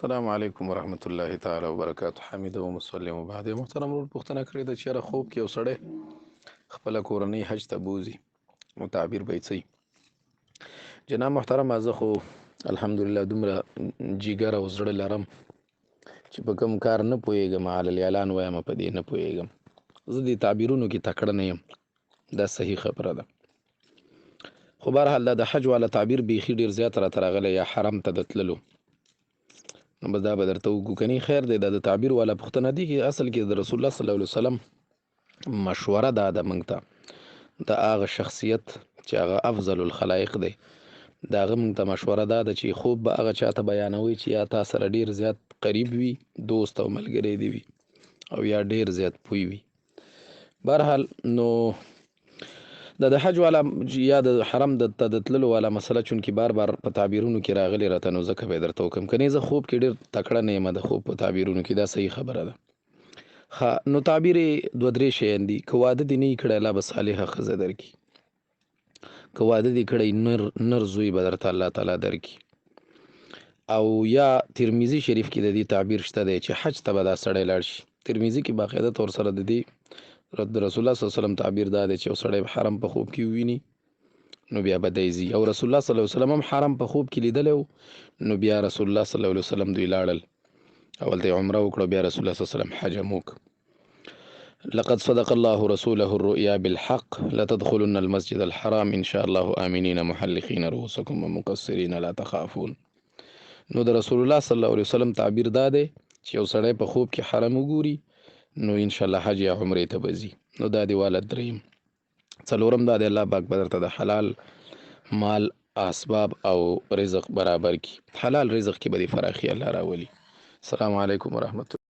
السلام علیکم ورحمت الله تعالی وبرکاته. حمید و مسلم وبعد. محترم ورور پوښتنه کړې ده چې یاره خوب کې یو سړی خپله کورنۍ حج ته بوځي نو تعبیر به یې څه وي؟ جناب محترم، زه خو الحمدلله دومره جګر او زړه لرم چې په کوم کار نه پوهېږم، علل اعلان وایم په دې نه پوهېږم. زه دې تعبیرونو کې تکړه نه یم، دا صحیح خبره ده. خو بهرحال دا د حج والا تعبیر بیخي ډېر زیات راته راغلی، یا حرم ته د تللو، نو بس دا به درته وګو کني. خیر دی، دا د تعبیر والا پوښتنه دي کې اصل کې د رسول الله صلی الله علیه وسلم مشوره دا ده موږ ته، د هغه شخصیت چې هغه افضل الخلایق دی، د هغه موږ ته مشوره دا ده چې خوب به هغه چاته بیانوي چې یا تا سره ډېر زیات قریب وي، دوست او ملګری دی وي، او یا ډېر زیات پوی وي. بهرحال نو د حج والا یا د حرم د تللو والا مسله چونکې بار بار په تعبیرونو کې راغلی راته، نو ځکه به یې درته وکړم. کنې زه خوب کې ډېر تکړه نه یم د خوب په تعبیرونو کې، دا صحیح خبره ده. ښه، نو تعبیر یې دوه درې شیان دي. که واده دې نه وي کړی، الله به صالحه ښځه درکړي. که واده دې کړی، نر زوی به درته الله تعالی درکړي. او یا ترمذي شریف کې د دې تعبیر شته دی چې حج ته به دا سړی لاړ شي. ترمذي کې باقاعده طور سره د دې د رسول الله صلی الله علیه وسلم تعبیر دا دی چې یو سړی حرم په خوب کې وویني نو بیا به دی ځي، او رسول الله صلی الله علیه وسلم هم حرم په خوب کې لیدلی و، نو بیا رسول الله صلی الله علیه وسلم دوی لاړل، اول ته عمره وکړه، بیا رسول الله صلی الله علیه وسلم حج هم وکړ. لقد صدق الله رسوله الرؤيا بالحق لتدخلن المسجد الحرام ان شاء الله آمنين محلقين رؤوسكم ومقصرين لا تخافون. نو د رسول الله صلی الله علیه وسلم تعبیر دا دی چې یو سړی په خوب کې حرم وګوري نو ان شاء الله حج یا عمرې ته به ځي. نو دا دی والا دریم. څلورم دا دی الله پاک به درته د حلال مال اسباب او رزق برابر کی، حلال رزق کې به دې فراخي الله راولي. السلام علیکم ورحمت الله.